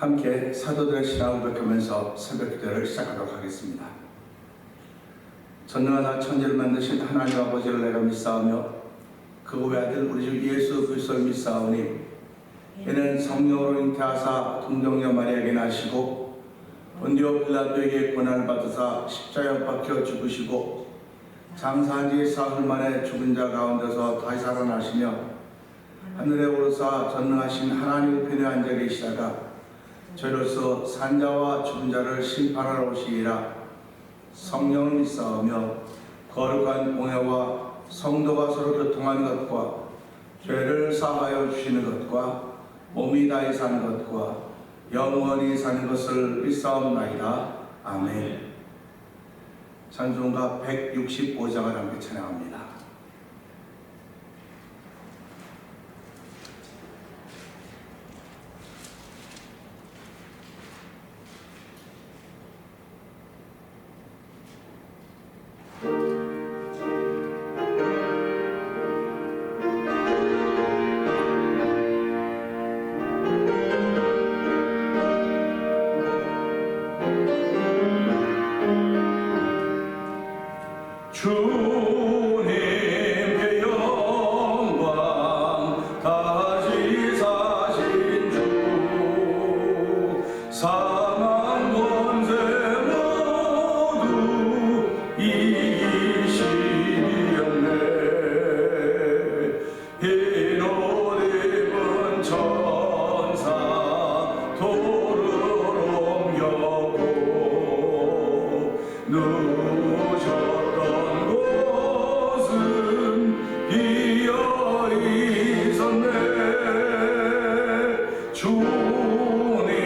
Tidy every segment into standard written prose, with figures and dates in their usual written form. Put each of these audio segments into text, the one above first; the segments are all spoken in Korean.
함께 사도들의 신앙을 고백하면서 새벽기도를 시작하도록 하겠습니다. 전능하사 천지를 만드신 하나님 아버지를 내가 믿사오며 그 외아들 우리 주 예수 그리스도를 믿사오니 이는 성령으로 잉태하사 동정녀 마리아에게 나시고 본디오 빌라도에게 고난을 받으사 십자가에 못 박혀 죽으시고 장사한 지 사흘 만에 죽은 자 가운데서 다시 살아나시며 하늘에 오르사 전능하신 하나님 우편에 앉아 계시다가 저희로서 산자와 죽은 자를 심판하러 오시리라. 성령을 믿사오며 거룩한 공회와 성도가 서로 교통하는 것과 죄를 사하여 주시는 것과 몸이 다히 사는 것과 영원히 사는 것을 믿사옵나이다. 아멘. 찬송가 165장을 함께 찬양합니다. 주님의 영광 다시 사신 주 사망 권세 모두 이기시렸네. 흰 옷 입은 천사 돌을 옮겼고 누우셨던 곳은 비어있었네. 주님께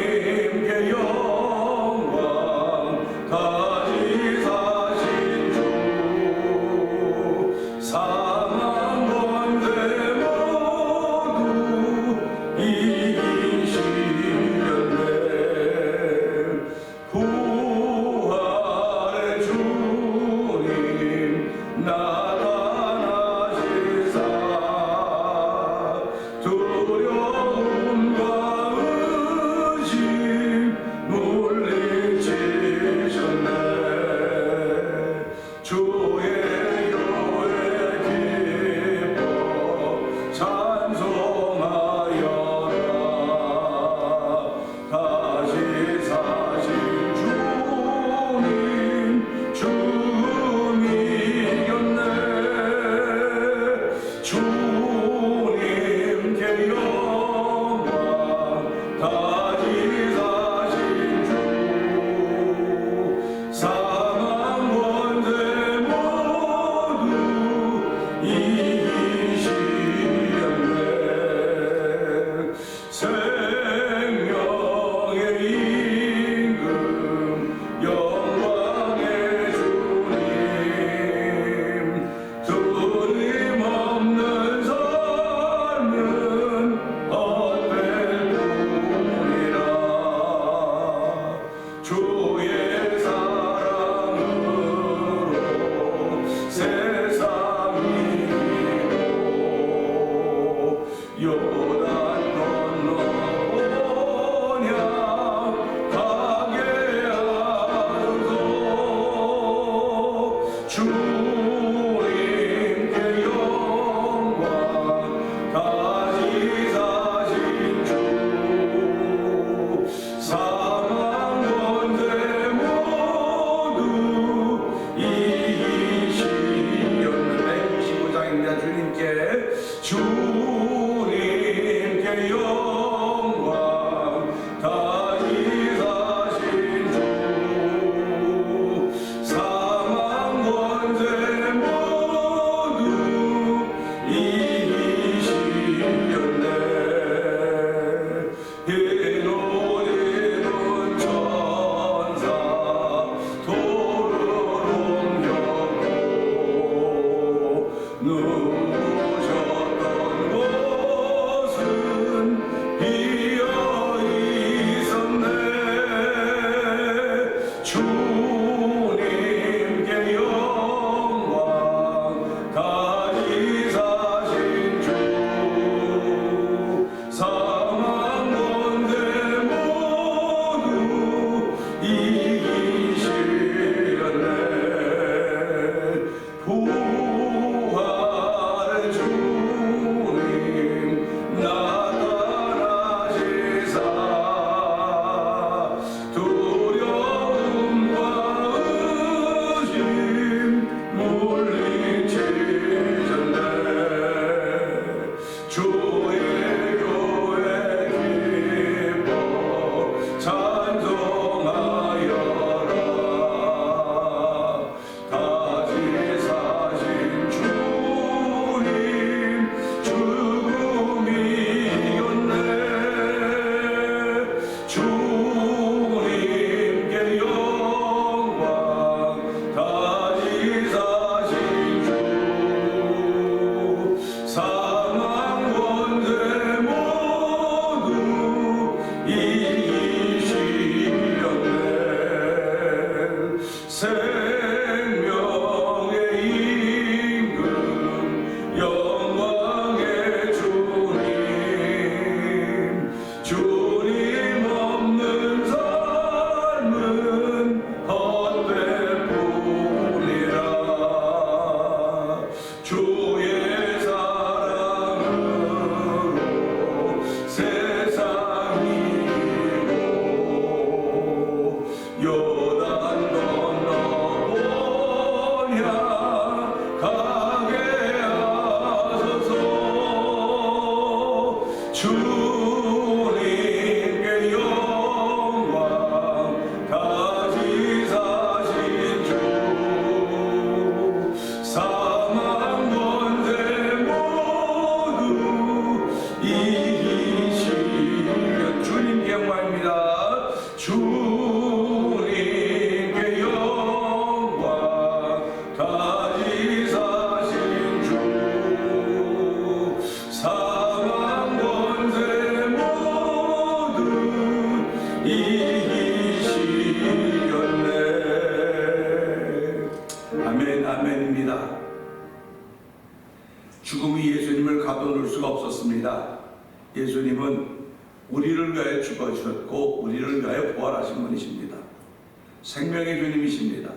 생명의 임금 영광의 주님 없는 삶은 헛될 뿐이라 주의 사랑으로 세상이 요단 건너보냐 가게 하소서 주님께 영광 다시 사신 주 사망 권세 모두 이기시려 주님께 영광입니다. 주님께 영광 다시 사신 주 사망 권세 모두 이기시렸네. 아멘 아멘입니다. 죽음이 예수님을 가둬놓을 수가 없었습니다. 예수님은 우리를 위하여 죽어주셨고 우리를 위하여 부활하신 분이십니다. 생명의 주님이십니다.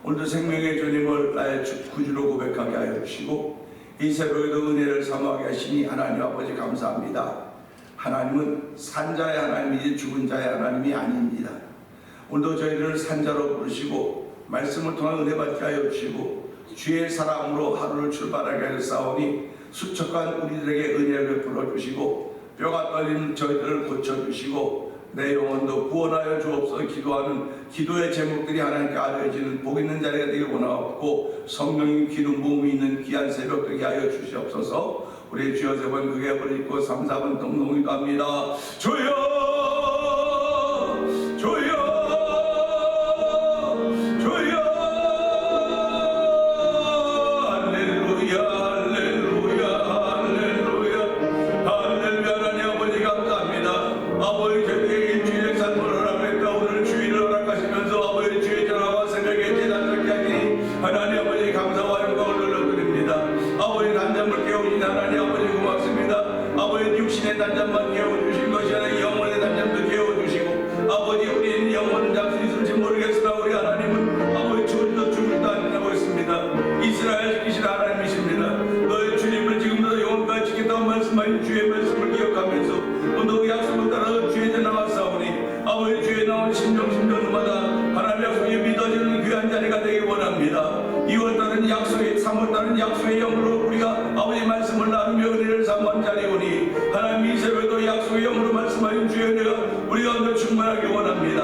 오늘도 생명의 주님을 나의 구주로 고백하게 하여 주시고 이 새벽에도 은혜를 사모하게 하시니 하나님 아버지 감사합니다. 하나님은 산자의 하나님이지 죽은 자의 하나님이 아닙니다. 오늘도 저희를 산자로 부르시고 말씀을 통한 은혜 받게 하여 주시고 주의 사랑으로 하루를 출발하게 하여 싸우니 수척한 우리들에게 은혜를 베풀어 주시고 뼈가 떨리는 저희들을 고쳐주시고 내 영혼도 구원하여 주옵소서 기도하는 기도의 제목들이 하나님께 알려지는 복 있는 자리가 되길 원하옵고 성령님 기름 부음이 있는 귀한 새벽 되게 하여 주시옵소서. 우리 주여 세 번 크게 부르짖고 3, 4번 동동이 갑니다. 주여 주여 주여 할렐루야 할렐루야 할렐루야 할렐루야. 하나님 아버지 감사합니다. 아버지 저희에게 일주일의 삶을 허락했다. 오늘 주일을 허락하시면서 아버지 주의 전화와 새벽에 제단을 하니 하나님 아버지 감사와 영광을 올려드립니다. 아버지 단잠을 깨우신 하나님 아버지 고맙습니다. 아버지 육신의 단잠만 깨워주신 것이 아니라 영혼의 단잠도 깨워주시고 아버지 우리는 영혼은 잡수 있을지 모르겠으나 우리 하나님은 아버지 죽을도 안다고 했습니다. 이스라엘 지키신 하나님이십니다. 너의 주님을 지금도 영혼까지 지켰다고 말씀하신 주의 말씀을 기억하면서 오늘 약속을 따라 주의 전화가 싸우니 아버지 주의 나온 심정마다 하나님의 약속이 믿어지는 귀한 자리가 되길 원합니다. 2월달은 약속의 3월달은 약속의 영으로 우리가 아버지 말씀을 나누며 은혜를 삼은 자리오니 하나님 이 새벽에도 약속의 영으로 말씀하신 주의 은혜가 우리 가운데 충만하길 원합니다.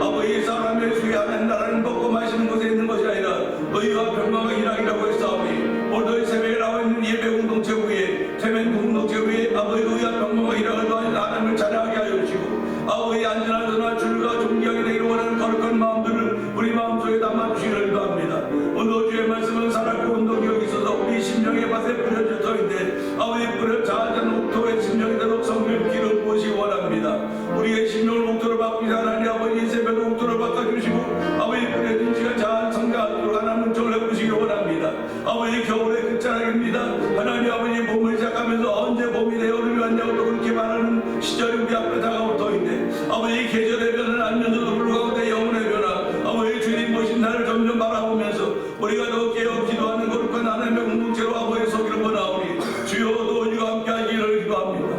아버지 사람의 주의 하나님 나라는 먹고 마시는 곳에 있는 것이 아니라 의와 평강과 희락이라고 했사오니 오늘도 이 새벽에 나와 있는 예배 공동체 위에 태면 공동체 위에 아버지 의와 평강과 희락을 더하신 하나님을 찬양하게 하여 주시고 아버지 안전한 전화 줄과 존경하게 되기를 원하는 거룩한 마음들을 우리 마음속에 담아주시기를 바랍니다. 오늘 주의 말씀은 살았고 운동력이 있어서 우리 심령의 밭에 뿌려질 터인데 아버지 뿌려 자아전 옥토의 심령이 되도록 성령 기름 부으시기 원합니다. 우리의 심령을 옥토로 바꾸자 하나님 아버지 이 새벽에 옥토로 바꿔주시고 아버지 뿌려진 지가 자아 성장하도록 하나님 은총을 해주시기 원합니다. 아버지 겨울의 끝자락입니다. 하나님 아버지 봄을 시작하면서 언제 봄이 되어 오름이 왔냐고 또 그렇게 말하는 시절이 우리 앞에 다가올 터인데 아버지 계절의 변화는 안면서도 불구하고 내 영혼의 변화 아버지 주님 모신 나를 점점 바라보면서 우리가 더 깨어 기도하는 거룩한 하나님의 공동체로 아버지 서기를 원하오니 주여도 우리가 함께 하기를 기도합니다.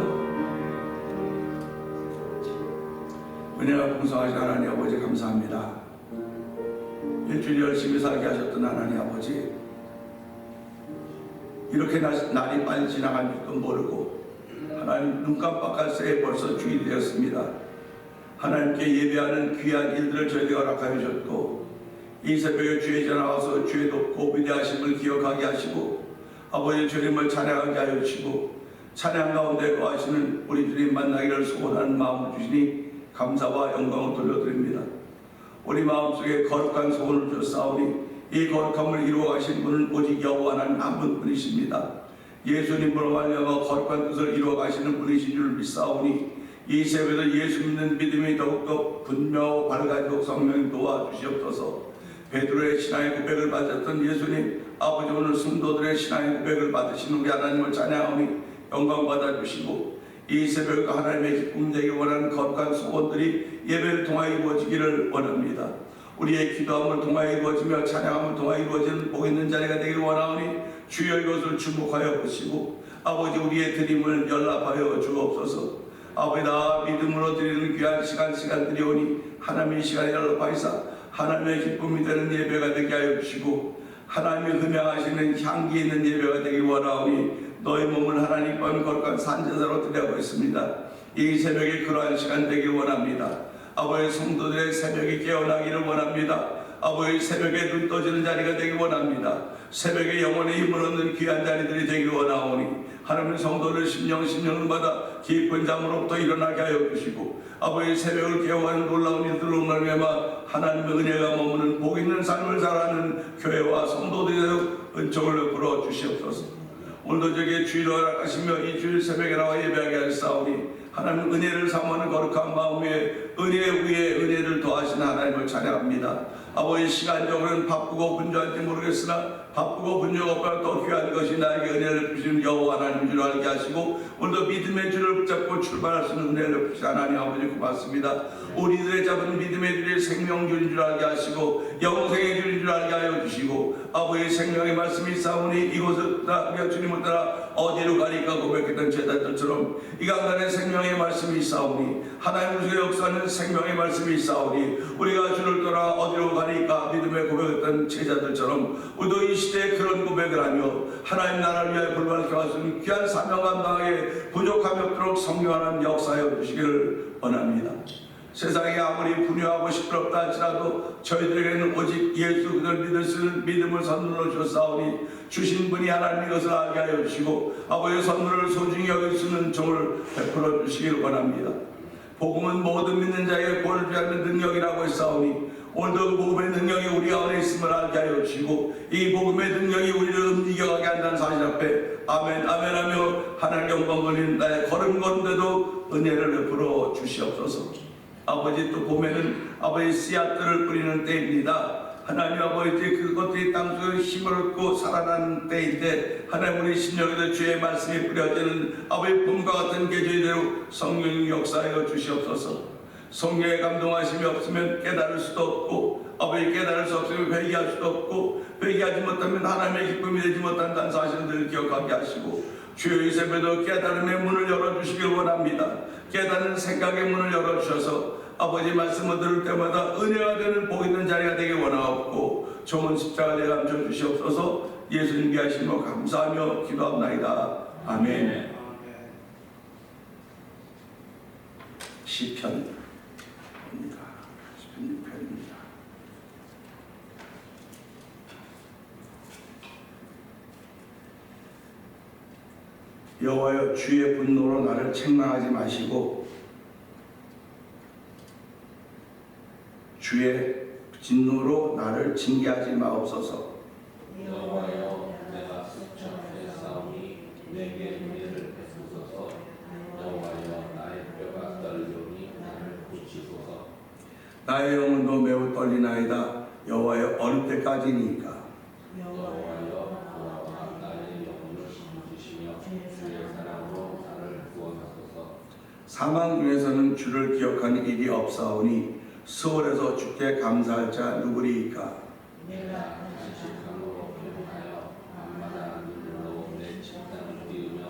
은혜가 풍성하신 하나님 아버지 감사합니다. 일주일 열심히 살게 하셨던 하나님 아버지 이렇게 날이 빨리 지나간 줄도 모르고 하나님 눈 깜빡할 새에 벌써 주일이 되었습니다. 하나님께 예배하는 귀한 일들을 저희에게 허락하여 주셨고 이 새벽에 주의 전화 와서 주의 높고 위대하심을 기억하게 하시고 아버지 주님을 찬양하게 하여 주시고 찬양 가운데 거하시는 우리 주님 만나기를 소원하는 마음을 주시니 감사와 영광을 돌려드립니다. 우리 마음속에 거룩한 소원을 주셨사오니 이 거룩함을 이루어 가신 분은 오직 여호와 하나님 한 분뿐이십니다. 예수님으로 말미암아 거룩한 뜻을 이루어 가시는 분이신 줄 믿사오니 이 새벽에 예수 믿는 믿음이 더욱더 분명하고 밝아지도록 성령님 도와주시옵소서. 베드로의 신앙의 고백을 받았던 예수님, 아버지 오늘 성도들의 신앙의 고백을 받으신 우리 하나님을 찬양하오니 영광 받아주시고 이 새벽 하나님의 기쁨 되기 원하는 거룩한 소원들이 예배를 통하여 이루어지기를 원합니다. 우리의 기도함을 통하여 이루어지며 찬양함을 통하여 이루어지는 복 있는 자리가 되기를 원하오니 주여 이것을 주목하여 보시고 아버지 우리의 드림을 연락하여 주옵소서. 아버지 나 믿음으로 드리는 귀한 시간들이 오니 하나님의 시간에 연락하시사 하나님의 기쁨이 되는 예배가 되게 하여 주시고 하나님의 흠양하시는 향기 있는 예배가 되기 원하오니 너의 몸을 하나님 번 거룩한 산제사로 드려보겠습니다. 이 새벽에 그러한 시간 되길 원합니다. 아버지 성도들의 새벽이 깨어나기를 원합니다. 아버지 새벽에 눈 떠지는 자리가 되길 원합니다. 새벽에 영혼의 힘을 얻는 귀한 자리들이 되길 원하오니 하나님의 성도를 심령마다 깊은 잠으로부터 일어나게 하여 주시고 아버지 새벽을 깨워하는 놀라운 일들로 말미암아 하나님의 은혜가 머무는 복 있는 삶을 살아가는 교회와 성도들의 은총을 베풀어 주시옵소서. 오늘도 저에게 주의를 허락하시며 이 주일 새벽에 나와 예배하게 하시사오니 하나님 은혜를 사모하는 거룩한 마음에 은혜 위에 은혜를 더하시는 하나님을 찬양합니다. 아버지 시간적으로는 바쁘고 분주한지 모르겠으나 바쁘고 분주가 없고 더 귀한 것이 나에게 은혜를 주시는 여호와 하나님 줄 알게 하시고 오늘도 믿음의 줄을 붙잡고 출발할 수 있는 은혜를 주시는 하나님 아버지 고맙습니다. 우리들의 잡은 믿음의 줄이 생명줄인 줄 알게 하시고 영생의 줄인 줄 알게 하여 주시고 아버지 생명의 말씀이 싸우니 이곳을 따라 주님을 따라 어디로 가리까 고백했던 제자들처럼 이 강단에 생명의 말씀이 싸우니 하나님 우주의 역사는 생명의 말씀이 싸우니 우리가 주를 떠나 어디로 가리까 믿음의 고백했던 제자들처럼 우리도 이 시대에 그런 고백을 하며 하나님 나라를 위하여 불발케 하시는 귀한 사명 감당하게 부족함이 없도록 성령 하나님 역사하여 주시기를 원합니다. 세상이 아무리 분유하고 시끄럽다 할지라도 저희들에게는 오직 예수 그리스도를 믿을 수 있는 믿음을 선물로 주셨사오니 주신 분이 하나님 이것을 알게 하여 주시고 아버지의 선물을 소중히 여길 수 있는 종을 베풀어 주시기를 원합니다. 복음은 모든 믿는 자에게 구원을 주는 능력이라고 했사오니 오늘도 그 복음의 능력이 우리 안에 있음을 알게 하여 주시고 이 복음의 능력이 우리를 움직여가게 한다는 사실 앞에 아멘 아멘 하며 하나님 영광 돌리는 나의 걸음걸음대도 은혜를 베풀어 주시옵소서. 아버지 또 봄에는 아버지 씨앗들을 뿌리는 때입니다. 하나님 아버지 그것들이 땅속에 힘을 얻고 살아나는 때인데 하나님 우리 심령에도 주의 말씀이 뿌려지는 아버지 봄과 같은 계절대로 성령 역사하여 주시옵소서. 성령의 감동하심이 없으면 깨달을 수도 없고 아버지 깨달을 수 없으면 회개할 수도 없고 회개하지 못하면 하나님의 기쁨이 되지 못한다는 사실을 기억하게 하시고 주여 이 새벽에도 깨달음의 문을 열어주시길 원합니다. 깨달은 생각의 문을 열어주셔서 아버지 말씀을 들을 때마다 은혜가 되는 복 있는 자리가 되길 원하옵고 좋은 십자가 내가 감춰 주시옵소서. 예수님 귀하심을 감사하며 기도합나이다. 아멘. 시편입니다. 시편 6편입니다. 여호와여 주의 분노로 나를 책망하지 마시고 주의 진노로 나를 징계하지 마옵소서. 여호와여 내가 수척했사오니 내게 은혜를 베푸소서. 여호와여 나의 뼈가 떨리오니 나를 고치소서. 나의 영혼도 매우 떨리나이다. 여호와여 어느 때까지니까. 여호와여 돌아와 나의 영혼을 심으시며 주의 사랑으로 나를 구원하소서. 사망 중에서는 주를 기억하는 일이 없사오니 수월에서 주께 감사할 자 누구리이까. 내가 간직함으로 변하여 밤마다 눈으로 내 침상을 띄우며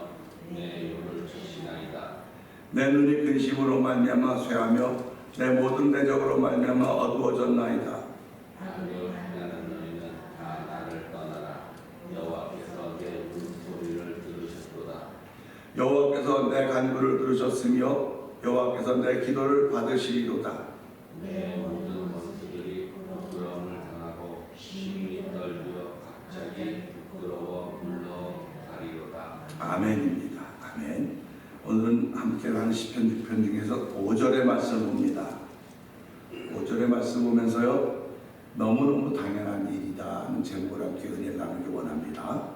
내 욕을 주시나이다. 내 눈이 근심으로 말미암아 쇠하며 내 모든 내적으로 말미암아 어두워졌나이다. 나는 너희는 다 나를 떠나라. 여호와께서 내 울음소리를 들으셨도다. 여호와께서 내 간구를 들으셨으며 여호와께서 내 기도를 받으시리로다. 내 모든 원수들이 부끄러움을 당하고 심히 떨며 갑자기 부끄러워 물러가리로다. 아멘입니다. 아멘. 오늘은 함께 가는 시편 6편 중에서 5절의 말씀을 봅니다. 5절의 말씀 보면서요, 너무너무 당연한 일이다 하는 제목을 함께 은혜를 나누기 원합니다.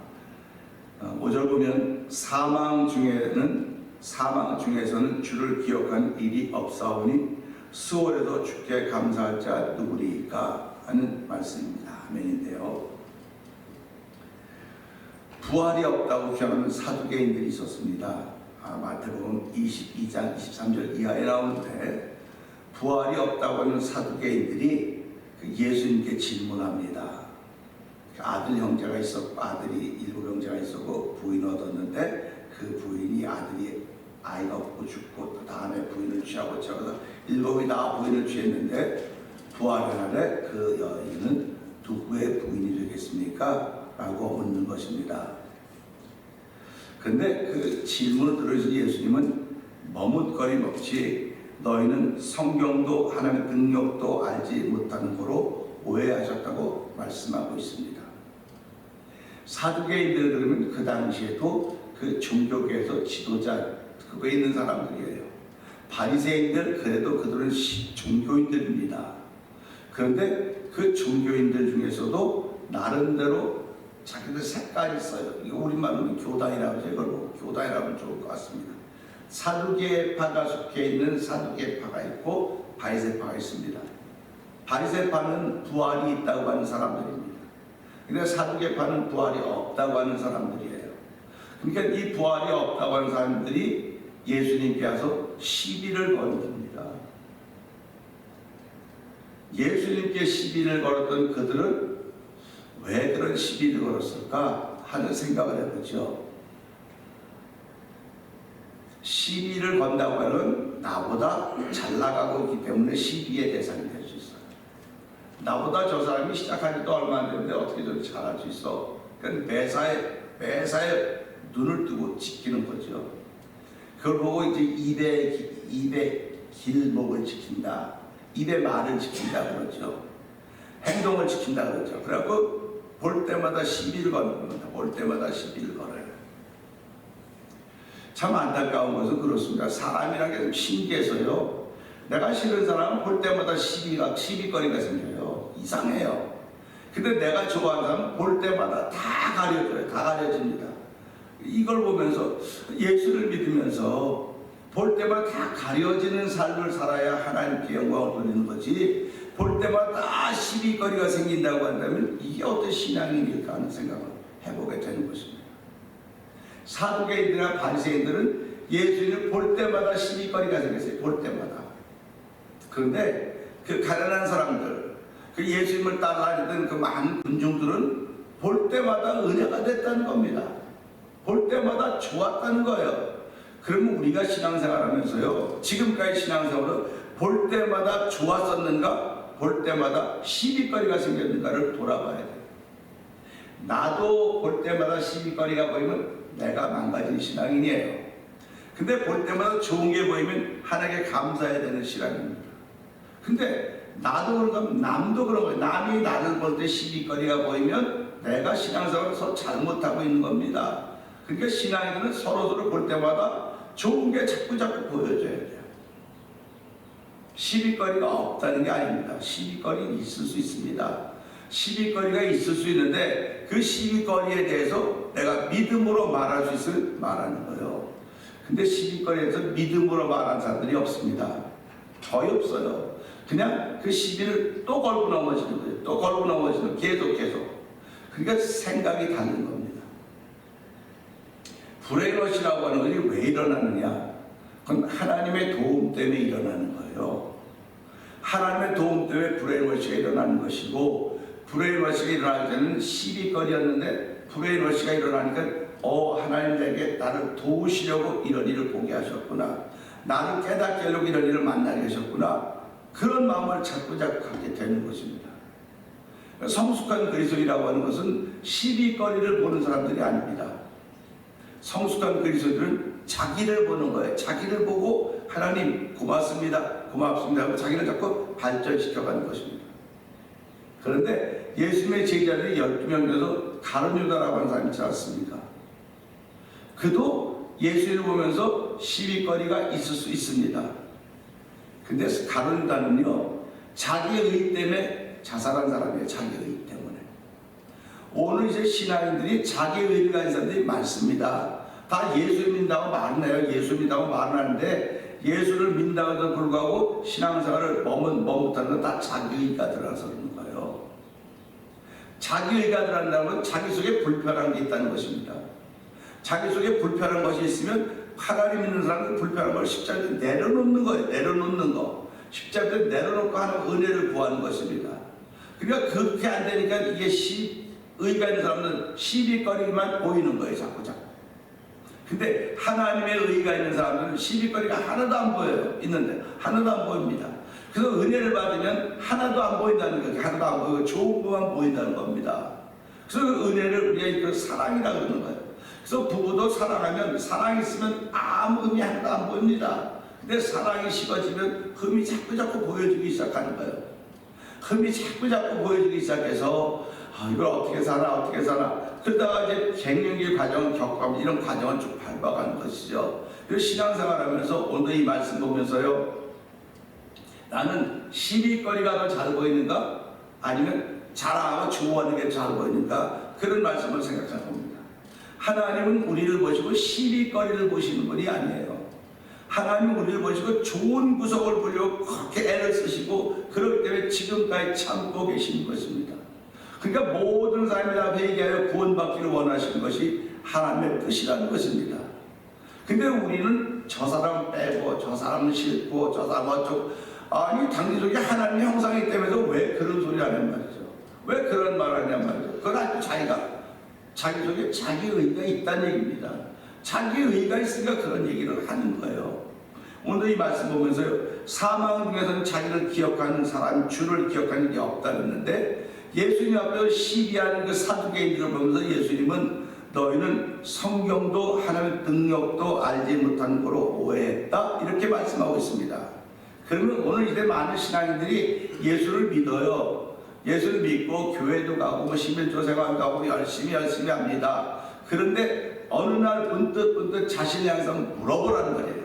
5절 보면 사망 중에서는 주를 기억한 일이 없사오니 수월에도 주께 감사할 자 누구리이까 하는 말씀입니다. 아멘인데요. 부활이 없다고 주장하는 사두개인들이 있었습니다. 마태복음 22장 23절 이하에 나오는데 부활이 없다고 하는 사두개인들이 예수님께 질문합니다. 아들 형제가 있었고 아들이 7형제가 있었고 부인을 얻었는데 그 부인이 아들이 아이가 없고 죽고 또 다음에 부인을 취하고 저러서 7이 다 부인을 취했는데 부활의 날에 그 여인은 누구의 부인이 되겠습니까? 라고 묻는 것입니다. 그런데 그 질문을 들으신 예수님은 머뭇거림 없이 너희는 성경도 하나님의 능력도 알지 못하는 거로 오해하셨다고 말씀하고 있습니다. 사두개인들 그러면 그 당시에도 그 종교계에서 지도자 그거에 있는 사람들이에요. 바리새인들 그래도 그들은 종교인들입니다. 그런데 그 종교인들 중에서도 나름대로 자기들 색깔이 있어요. 이거 우리말로는 교단이라고 해서 이걸 교단이라고 하면 좋을 것 같습니다. 사두개파가 속해 있는 사두개파가 있고 바리새파가 있습니다. 바리새파는 부활이 있다고 하는 사람들입니다. 그런데 사두개파는 부활이 없다고 하는 사람들이에요. 그러니까 이 부활이 없다고 하는 사람들이 예수님께 와서 시비를 겁니다. 예수님께 시비를 걸었던 그들은 왜 그런 시비를 걸었을까 하는 생각을 해보죠. 시비를 건다고 하는 나보다 잘 나가고 있기 때문에 시비의 대상이 될 수 있어요. 나보다 저 사람이 시작한 지도 얼마 안 됐는데 어떻게 저렇게 잘할 수 있어? 그러니까 매사에 눈을 뜨고 지키는 거죠. 그걸 보고 이제 입의 길목을 지킨다. 입의 말을 지킨다 그러죠. 행동을 지킨다 그러죠. 그래갖고 볼 때마다 시비를 거는 겁니다. 볼 때마다 시비를 걸어요. 참 안타까운 것은 그렇습니다. 사람이라는 게 좀 신기해서요. 내가 싫은 사람은 볼 때마다 시비거리가 생겨요. 이상해요. 근데 내가 좋아하는 사람은 볼 때마다 다 가려져요. 다 가려집니다. 이걸 보면서 예수를 믿으면서 볼 때마다 다 가려지는 삶을 살아야 하나님께 영광을 돌리는 거지, 볼 때마다 다 시비거리가 생긴다고 한다면 이게 어떤 신앙인일까 하는 생각을 해보게 되는 것입니다. 사두개인들이나 바리새인들은 예수님을 볼 때마다 시비거리가 생겼어요. 볼 때마다. 그런데 그 가난한 사람들, 그 예수님을 따라다니던 그 많은 군중들은 볼 때마다 은혜가 됐다는 겁니다. 볼 때마다 좋았다는 거예요. 그러면 우리가 신앙생활하면서요, 지금까지 신앙생활은 볼 때마다 좋았었는가, 볼 때마다 시비거리가 생겼는가를 돌아봐야 돼요. 나도 볼 때마다 시비거리가 보이면 내가 망가진 신앙인이에요. 근데 볼 때마다 좋은 게 보이면 하나님께 감사해야 되는 신앙입니다. 근데 나도 그런가, 남도 그런 거예요. 남이 나를 볼 때 시비거리가 보이면 내가 신앙생활을 서로 잘못하고 있는 겁니다. 그러니까 신앙인들은 서로서로 볼 때마다 좋은 게 자꾸 보여줘야 돼요. 시비거리가 없다는 게 아닙니다. 시비거리는 있을 수 있습니다. 시비거리가 있을 수 있는데 그 시비거리에 대해서 내가 믿음으로 말할 수 있으면 말하는 거예요. 근데 시비거리에서 믿음으로 말하는 사람들이 없습니다. 거의 없어요. 그냥 그 시비를 또 걸고 넘어지는 거예요. 또 걸고 넘어지는 거예요. 계속. 그러니까 생각이 다른 겁니다. 브레인워시라고 하는 것이 왜 일어나느냐? 그건 하나님의 도움 때문에 일어나는 거예요. 하나님의 도움 때문에 브레인워시가 일어나는 것이고, 브레인워시가 일어날 때는 시비거리였는데 브레인워시가 일어나니까 하나님 내게 나를 도우시려고 이런 일을 보게 하셨구나, 나를 깨닫게 하려고 이런 일을 만나게 하셨구나, 그런 마음을 자꾸 갖게 되는 것입니다. 성숙한 그리스도인이라고 하는 것은 시비거리를 보는 사람들이 아닙니다. 성숙한 그리스도인은 자기를 보는 거예요. 자기를 보고 하나님 고맙습니다, 고맙습니다 하고 자기를 자꾸 발전시켜가는 것입니다. 그런데 예수님의 제자들이 12명 중에서 가룟 유다라고 하는 사람이 있지 않습니까? 그도 예수를 보면서 시비거리가 있을 수 있습니다. 근데 가룟 유다는요, 자기의 의 때문에 자살한 사람이에요. 자기의 의 때문에. 오늘 이제 신앙인들이 자기의 의를 가진 사람들이 많습니다. 다 예수 믿는다고 말은 해요. 예수 믿는다고 말은 하는데 예수를 믿는다고도 불구하고 신앙생활을 머뭇하는 건 다 자기의가 들어가서 그런 거예요. 자기의가 들어간다는 건 자기 속에 불편한 게 있다는 것입니다. 자기 속에 불편한 것이 있으면 하나님 믿는 사람은 불편한 걸 십자가에 내려놓는 거예요. 내려놓는 거. 십자가에 내려놓고 하는 은혜를 구하는 것입니다. 그러니까 그렇게 안 되니까 이게 의가 있는 사람은 시비거리만 보이는 거예요. 자꾸. 근데 하나님의 의가 있는 사람들은 시비거리가 하나도 안 보여요. 있는데 하나도 안 보입니다. 그래서 은혜를 받으면 하나도 안 보인다는 거예요. 하나도 안 보이고 좋은 것만 보인다는 겁니다. 그래서 그 은혜를 우리가 사랑이라고 그러는 거예요. 그래서 부부도 사랑하면 사랑이 있으면 아무 흠이 하나도 안 보입니다. 근데 사랑이 식어지면 흠이 자꾸 보여주기 시작하는 거예요. 흠이 자꾸 보여주기 시작해서 이걸 어떻게 사나 그러다가 이제 갱년기 과정을 겪어가면 이런 과정을 쭉 밟아가는 것이죠. 그래서 신앙생활 하면서 오늘 이 말씀 보면서요, 나는 시비거리가 더 잘 보이는가 아니면 자랑하고 좋아하는 게 잘 보이는가, 그런 말씀을 생각해 봅니다. 하나님은 우리를 보시고 시비거리를 보시는 분이 아니에요. 하나님은 우리를 보시고 좋은 구석을 보려고 그렇게 애를 쓰시고 그렇기 때문에 지금까지 참고 계시는 것입니다. 그러니까 모든 사람이 다 회개하여 구원받기를 원하시는 것이 하나님의 뜻이라는 것입니다. 근데 우리는 저 사람 빼고 저 사람은 싫고 저 사람 어쩌고, 아니 당신족이 하나님의 형상이기 때문에 왜 그런 소리 하냔 말이죠. 왜 그런 말 하냔 말이죠. 그건 아주 자기 속에 자기 의가 있다는 얘기입니다. 자기 의가 있으니까 그런 얘기를 하는 거예요. 오늘 이 말씀 보면서요, 사망 중에서는 자기를 기억하는 사람, 주를 기억하는 게 없다 그랬는데, 예수님 앞에서 시비하는 그 사두개인들을 보면서 예수님은 너희는 성경도 하나님의 능력도 알지 못하는 거로 오해했다, 이렇게 말씀하고 있습니다. 그러면 오늘 이제 많은 신앙인들이 예수를 믿어요. 예수를 믿고 교회도 가고 시민조 생활도 가고 열심히 합니다. 그런데 어느 날 문득 자신이 항상 물어보라는 거예요.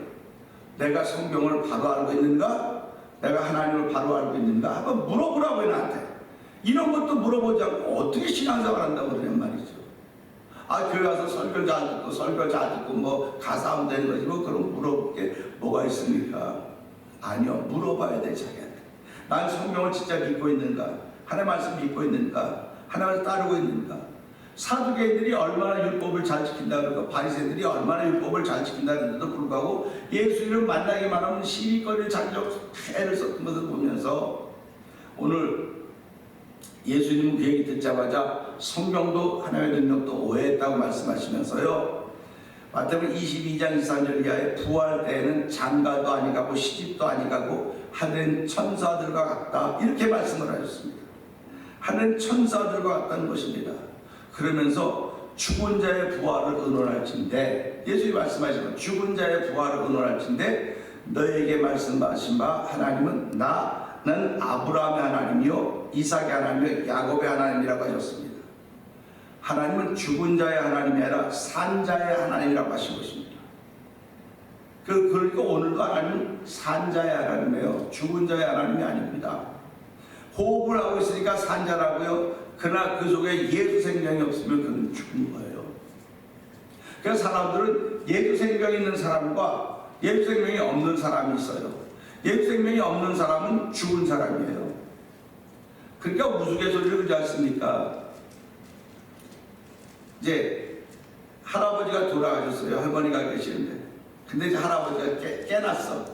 내가 성경을 바로 알고 있는가? 내가 하나님을 바로 알고 있는가? 한번 물어보라고요, 나한테. 이런 것도 물어보지 않고 어떻게 신앙생활 한다고 그러냔 말이죠. 교회 와서 설교 잘 듣고 뭐 가사하면 되는 거지 뭐 그럼 물어볼 게 뭐가 있습니까? 아니요, 물어봐야 돼, 자기한테. 난 성경을 진짜 믿고 있는가? 하나님 말씀 믿고 있는가? 하나님을 따르고 있는가? 사두개인들이 얼마나 율법을 잘 지킨다 그러고 바리새인들이 얼마나 율법을 잘 지킨다 그런데도 불구하고 예수님을 만나기만 하면 시비거리를 자기적 애를 썼던 것을 보면서 오늘 예수님 그 얘기 듣자마자 성경도 하나님의 능력도 오해했다고 말씀하시면서요, 마태복음 22장 23절 이하에 부활 때에는 장가도 아니가고 시집도 아니가고 하늘은 천사들과 같다, 이렇게 말씀을 하셨습니다. 하늘은 천사들과 같다는 것입니다. 그러면서 죽은 자의 부활을 의논할진대, 예수님이 말씀하시면 죽은 자의 부활을 의논할진대 너에게 말씀하신 바 하나님은 나는 아브라함의 하나님이요 이삭의 하나님이요 야곱의 하나님이라고 하셨습니다. 하나님은 죽은 자의 하나님이 아니라 산 자의 하나님이라고 하신 것입니다. 그러니까 오늘도 하나님은 산 자의 하나님이에요. 죽은 자의 하나님이 아닙니다. 호흡을 하고 있으니까 산 자라고요. 그러나 그 속에 예수 생명이 없으면 그는 죽은 거예요. 그래서 사람들은 예수 생명이 있는 사람과 예수 생명이 없는 사람이 있어요. 예수 생명이 없는 사람은 죽은 사람이에요. 그러니까 우스갯소리를 그러지 않습니까? 이제 할아버지가 돌아가셨어요. 할머니가 계시는데. 근데 이제 할아버지가 깨났어.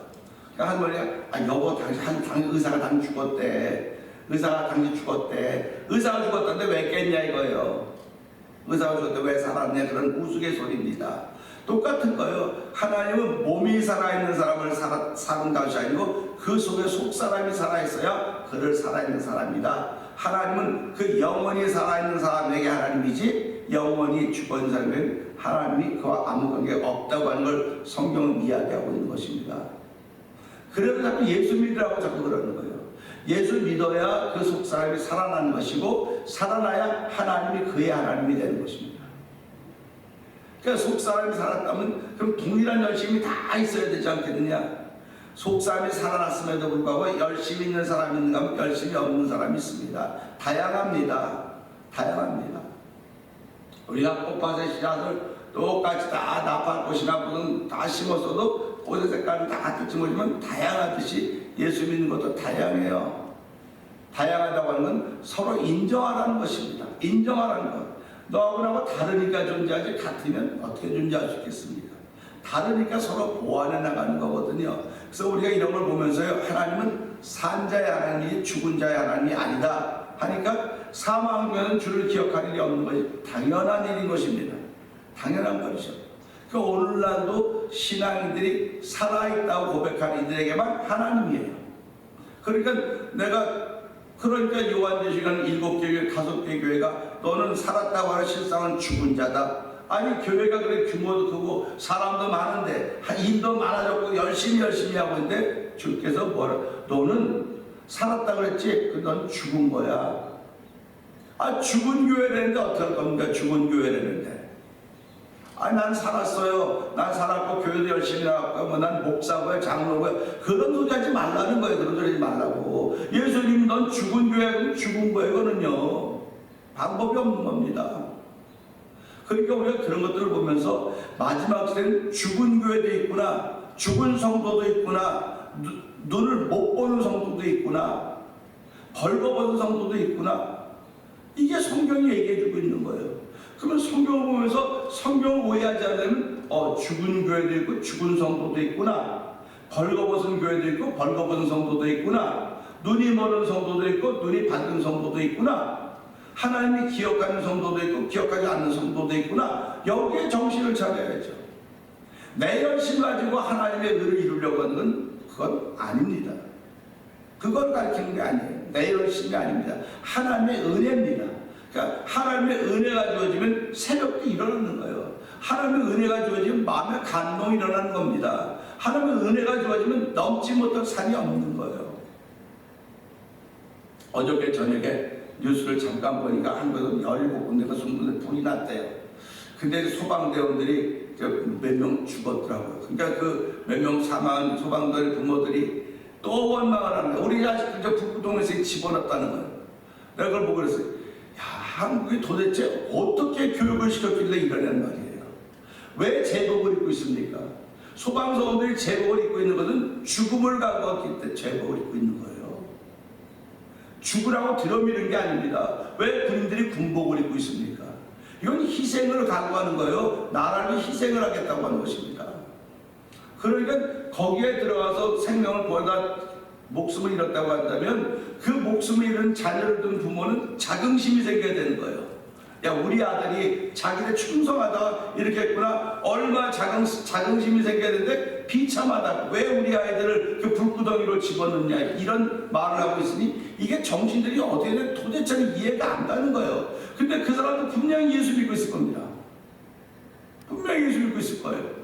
그러니까 할머니가 여보 당신 의사가 당신 죽었대. 의사가 당신 죽었대. 의사가 죽었다는데 왜 깼냐 이거예요. 의사가 죽었는데 왜 살았냐, 그런 우스갯소리입니다. 똑같은 거예요. 하나님은 몸이 살아있는 사람을 사는 것이 아니고 그 속에 속사람이 살아있어야 그를 살아있는 사람이다. 하나님은 그 영원히 살아있는 사람에게 하나님이지 영원히 죽은 사람에게 하나님이 그와 아무 관계가 없다고 하는 걸 성경은 이야기하고 있는 것입니다. 그래서 자꾸 예수 믿으라고 자꾸 그러는 거예요. 예수 믿어야 그 속사람이 살아나는 것이고 살아나야 하나님이 그의 하나님이 되는 것입니다. 그러니까 속사람이 살았다면 그럼 동일한 열심이 다 있어야 되지 않겠느냐? 속사람이 살아났음에도 불구하고 열심히 있는 사람이 있는가 하면 열심히 없는 사람이 있습니다. 다양합니다. 우리가 꽃밭의 씨앗을 똑같이 다 나팔꽃이나 무슨 다 심었어도 옷의 색깔은 다 같을지 모르지만 다양하듯이 예수 믿는 것도 다양해요. 다양하다고 하는 건 서로 인정하라는 것입니다. 인정하라는 것. 너하고 나하고 다르니까 존재하지 같으면 어떻게 존재할 수 있겠습니까? 다르니까 서로 보완해 나가는 거거든요. 그래서 우리가 이런 걸 보면서요, 하나님은 산 자의 하나님이 죽은 자의 하나님이 아니다 하니까 사망하면 주를 기억할 일이 없는 것이 당연한 일인 것입니다. 당연한 것이죠. 그 오늘날도 신앙인들이 살아있다고 고백하는 이들에게만 하나님이에요. 그러니까 요한계시록 7개 교회, 5개 교회가 너는 살았다고 하는 실상은 죽은 자다. 아니 교회가 그래 규모도 크고 사람도 많은데 인도 많아졌고 열심히 하고 있는데 주께서 뭐라 너는 살았다고 그랬지? 넌 죽은 거야. 죽은 교회라는데 어떡할 겁니까? 죽은 교회라는데. 난 살았어요. 난 살았고 교회도 열심히 나갔고 난 목사고요 장로고요. 그런 소리 하지 말라는 거예요. 그런 소리 하지 말라고. 예수님 넌 죽은 교회는 죽은 거예요. 그거는요. 방법이 없는 겁니다. 그러니까 우리가 그런 것들을 보면서 마지막 시대는 죽은 교회도 있구나. 죽은 성도도 있구나. 눈을 못 보는 성도도 있구나. 벌거벗은 성도도 있구나. 이게 성경이 얘기해주고 있는 거예요. 그러면 성경을 보면서 성경을 오해하지 않으면 죽은 교회도 있고 죽은 성도도 있구나. 벌거벗은 교회도 있고 벌거벗은 성도도 있구나. 눈이 멀은 성도도 있고 눈이 밝은 성도도 있구나. 하나님이 기억하는 성도도 있고 기억하지 않는 성도도 있구나. 여기에 정신을 차려야죠. 내 열심 가지고 하나님의 의를 이루려고 하는 건 그건 아닙니다. 그걸 가르치는 게 아니에요. 내 열심이 아닙니다. 하나님의 은혜입니다. 그러니까 하나님의 은혜가 주어지면 새롭게 일어나는 거예요. 하나님의 은혜가 주어지면 마음의 감동이 일어나는 겁니다. 하나님의 은혜가 주어지면 넘지 못할 산이 없는 거예요. 어저께 저녁에 뉴스를 잠깐 보니까 한국에서 17군데가 숨군데 불이 났대요. 근데 소방대원들이 몇 명 죽었더라고요. 그러니까 그 몇 명 사망한 소방대원 부모들이 또 원망을 하는 거예요. 우리 자식들 북부동에서 집어넣었다는 거예요. 내가 그걸 보고 그랬어요. 한국이 도대체 어떻게 교육을 시켰길래 이러냐는 말이에요. 왜 제복을 입고 있습니까? 소방서원들이 제복을 입고 있는 것은 죽음을 각오했기 때문에 제복을 입고 있는 거예요. 죽으라고 들어미는 게 아닙니다. 왜 군인들이 군복을 입고 있습니까? 이건 희생을 각오하는 거예요. 나라를 희생을 하겠다고 하는 것입니다. 그러니까 거기에 들어가서 생명을 보여다 목숨을 잃었다고 한다면 그 목숨을 잃은 자녀를 둔 부모는 자긍심이 생겨야 되는 거예요. 야, 우리 아들이 자기를 충성하다가 이렇게 했구나. 얼마나 자긍심이 생겨야 되는데 비참하다. 왜 우리 아이들을 그 불구덩이로 집어넣냐. 이런 말을 하고 있으니 이게 정신들이 어떻게 도대체 이해가 안 가는 거예요. 근데 그 사람도 분명히 예수 믿고 있을 겁니다. 분명히 예수 믿고 있을 거예요.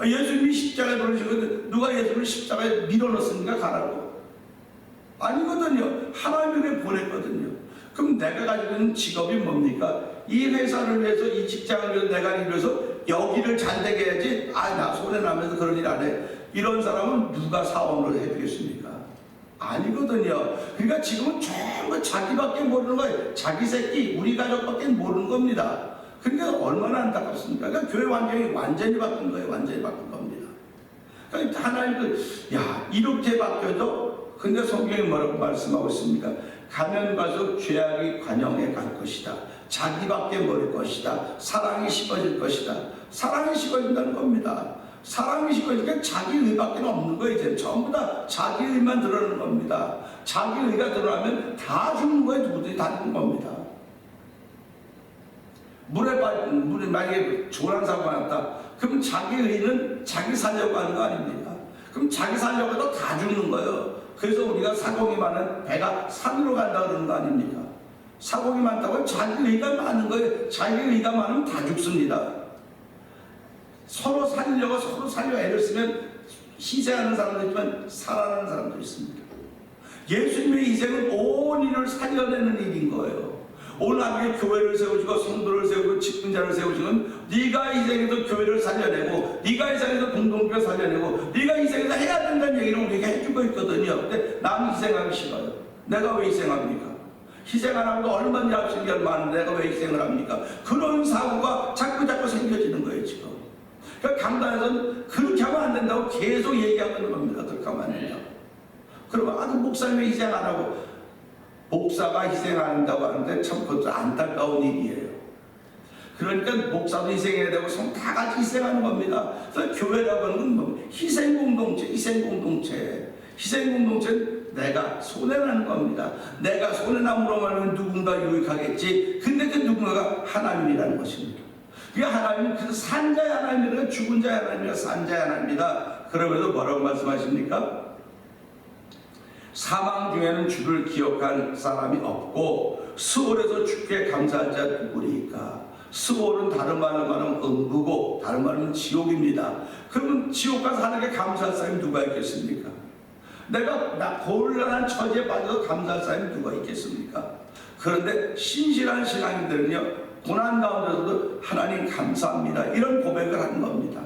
예수님이 십자가에 돌리시고 누가 예수를 십자가에 밀어넣습니까? 가라고. 아니거든요. 하나님이 보냈거든요. 그럼 내가 가지고 있는 직업이 뭡니까? 이 회사를 위해서, 이 직장을 위해서, 내가 위해서 여기를 잘 되게 해야지. 나 손해나면서 그런 일 안 해. 이런 사람은 누가 사원을 해주겠습니까? 아니거든요. 그러니까 지금은 전부 자기밖에 모르는 거예요. 자기 새끼, 우리 가족밖에 모르는 겁니다. 그러니까 얼마나 안타깝습니까? 그러니까 교회 환경이 완전히 바뀐 거예요. 완전히 바뀐 겁니다. 그러니까 하나님도 이렇게 바뀌어도 근데 성경이 뭐라고 말씀하고 있습니까? 가면 갈수록 죄악이 관영해 갈 것이다. 자기밖에 모를 것이다. 사랑이 식어질 것이다. 사랑이 식어진다는 겁니다. 사랑이 식어지니까 자기 의밖에 없는 거예요. 이제 전부 다 자기 의만 드러나는 겁니다. 자기 의가 드러나면 다 죽는 거예요. 누구들이 다 죽는 겁니다. 물에 만약에 조난 사고가 났다. 그럼 자기 의는 자기 살려고 하는 거 아닙니까? 그럼 자기 살려고 해도 다 죽는 거예요. 그래서 우리가 사공이 많은 배가 산으로 간다 그러는 거 아닙니까? 사공이 많다고 자기 의가 많은 거예요. 자기 의가 많으면 다 죽습니다. 서로 살려고 애를 쓰면 희생하는 사람도 있지만 살아나는 사람도 있습니다. 예수님의 희생은 온 인을 살려내는 일인 거예요. 오늘 하루에 교회를 세우시고 성도를 세우고 직분자를 세우시는 네가 희생해서 교회를 살려내고 네가 희생해서 공동교회 살려내고 네가 희생해서 해야 된다는 얘기를 우리가 해주고 있거든요. 근데 나는 희생하기 싫어요. 내가 왜 희생합니까? 희생 안 하고도 얼마나 약속이 많은데 내가 왜 희생을 합니까? 그런 사고가 자꾸 생겨지는 거예요. 지금 그러니까 강단에서는 그렇게 하면 안 된다고 계속 얘기하는 겁니다. 그렇게 하면 안 된다고. 그러면 아주 목사님이 희생 안 하고 목사가 희생 안 한다고 하는데 참 그것도 안타까운 일이에요. 그러니까 목사도 희생해야 되고 성 다 같이 희생하는 겁니다. 그래서 교회라고 하는 건 뭐 희생공동체, 희생공동체. 희생공동체는 내가 손해나는 겁니다. 내가 손해남으로 하면 누군가 유익하겠지. 근데 그 누군가가 하나님이라는 것입니다. 그 하나님은 그 산자의 하나님이라 죽은 자의 하나님이라 산자의 하나님이다. 그러면서 뭐라고 말씀하십니까? 사망 중에는 주를 기억할 사람이 없고 수월에서 주께 감사할 자 누구리까? 수월은 다른 말로 말하면 음부고 다른 말은 지옥입니다. 그러면 지옥 가서 하나님께 감사할 사람이 누가 있겠습니까? 내가 곤란한 처지에 빠져서 감사할 사람이 누가 있겠습니까? 그런데 신실한 신앙인들은요, 고난 가운데서도 하나님 감사합니다 이런 고백을 하는 겁니다.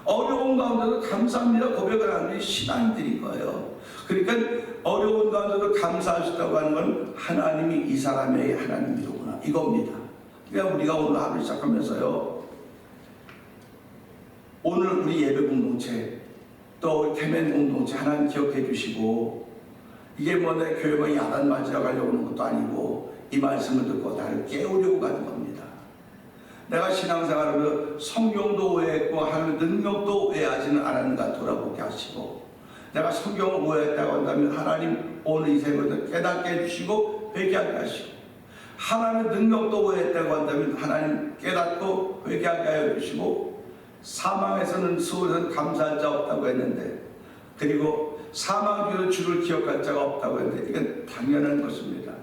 어려운 가운데도 감사합니다 고백을 하는 신앙인들인 거예요. 그러니까 어려운 가운데도 감사할 수 있다고 하는 건 하나님이 이 사람의 하나님이로구나 이겁니다. 그러니까 우리가 오늘 하루 시작하면서요, 오늘 우리 예배 공동체 또 우리 태멘 공동체 하나님 기억해 주시고, 이게 뭐 내 교회가 야단 맞으러 가려고 하는 것도 아니고 이 말씀을 듣고 나를 깨우려고 가는 겁니다. 내가 신앙생활을 성경도 오해했고 하나님의 능력도 오해하지는 않았는가 돌아보게 하시고, 내가 성경을 오해했다고 한다면 하나님 오늘 이 새벽에 깨닫게 해주시고 회개하게 하시고, 하나님의 능력도 오해했다고 한다면 하나님 깨닫고 회개하게 해주시고, 사망에서는 수월에서는 감사할 자 없다고 했는데, 그리고 사망 뒤로 주를 기억할 자가 없다고 했는데 이건 당연한 것입니다.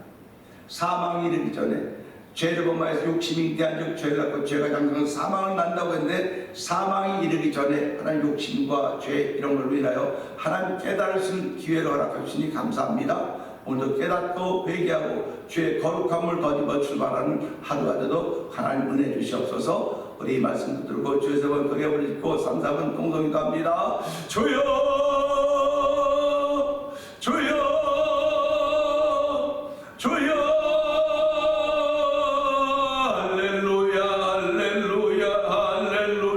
사망이 이르기 전에 죄를 범하여서 욕심이 대한 죄를 낳고 죄가 장성해서 사망을 난다고 했는데, 사망이 이르기 전에 하나님 욕심과 죄 이런 걸로 인하여 하나님 깨달을 수 있는 기회를 허락하시니 감사합니다. 오늘도 깨닫고 회개하고 죄의 거룩함을 더집어 출발하는 하루가 되도 하나님 은혜 주시옵소서. 우리 이 말씀 들고 주의 세번 크게 부르짖고 3, 4분 동성기도 합니다. 주여 주여 주여 할렐루야 할렐루야 할렐루야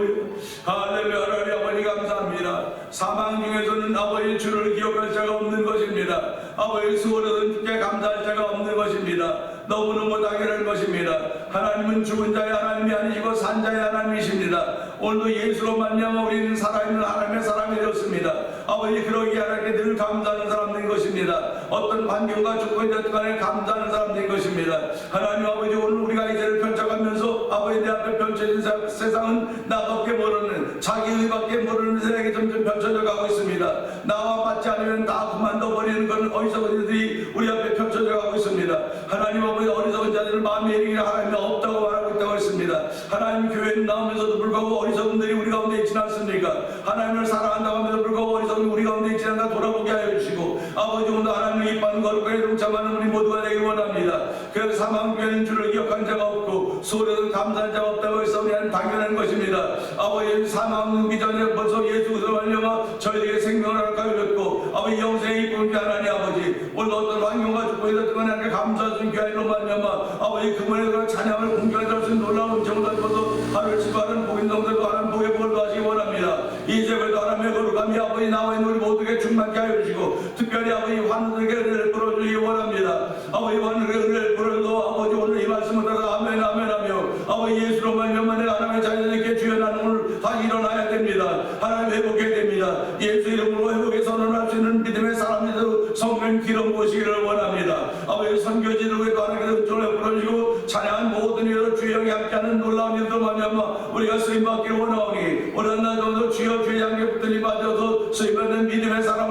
할렐루야. 하나님 아버지 감사합니다. 사망 중에서는 아버지 주를 기억할 자가 없는 것입니다. 아버지 수고로는 주께 감사할 자가 없는 것입니다. 너무너무 당연한 것입니다. 하나님은 죽은 자의 하나님이 아니시고 산 자의 하나님이십니다. 오늘도 예수로 말미암아 우리는 살아있는 하나님의 사람이 되었습니다. 아버지 그러기에 하나님께 늘 감사하는 사람들인 것입니다. 어떤 환경과 조건이 됐든 간에 감사하는 사람들인 것입니다. 하나님 아버지 오늘 우리가 이제를 펼쳐가면서 아버지 내 앞에 펼쳐진 세상은 나밖에 모르는 자기 의밖에 모르는 세상이 점점 펼쳐져 가고 있습니다. 나와 맞지 않으면 다 그만둬 버리는 그런 어리석은 자들이 우리 앞에 펼쳐져 가고 있습니다. 하나님 아버지 어리석은 자들을 마음에 이르기를 하나님이 없다고 말하고 있다고 했습니다. 하나님 교회는 나오면서도 불구하고 어리석은들이 우리 가운데 있지 않습니까? 하나님을 사랑한다고 하면서 불구하고 어리석은 우리 가운데 있지 않나 돌아보게 하여 주시고, 아버지 오늘 하나님의 이쁜 거룩하게 동참하는 우리 모두가 되길 원합니다. 그래서 사망 중에는 주를 기억한 자가 없고 수월에는 감사한 자가 없다고 해서 우리는 당연한 것입니다. 아버지 사망 오기 전에 벌써 예수 그리스도 말미암아 저희에게 생명을 허락하여 줬고, 아버지 영생의 이쁜 하나님 아버지 오늘 어떤 환경과 조건이 됐든 하나님께 감사할 수 있는 귀하로 말미암아 아버지 그분의 찬양을 공경할 수 있는 놀라운 정을 입어서 하루를 치부하는 복인동들도 하나님 복의 복을 더하시기 원합니다. 이 새벽에도 하나님의 거룩함이 아버지 나와 있는 우리 모두에게 충만케 하여 주시고, 특별히 아버지 환우들에게 은혜를 풀어주시기 원합니다. 아버지 환우들에게 은혜를 풀어줘 아버지 오늘 이 말씀을 따라 아멘 아멘 하며 아버지 예수로 말미암아 내가 하나님의 자녀들에게 주여 나는 오늘 다 일어나야 됩니다. 하나님 회복해야 됩니다. 예수 이름으로 회복의 선언할 수 있는 믿음의 사람들도 성령 기름 부으시기를 원합니다. 아버지 선교지를 위해서 하나님께서 은총을 풀어주시고 찬양한 모든 일로 주의 영이 함께하는 놀라운 일도 말미암아 우리가 쓰임받기를 원하오니, 오늘 날도 주여 주의 양에 붙들림 받아서 쓰임받는 믿음의 사람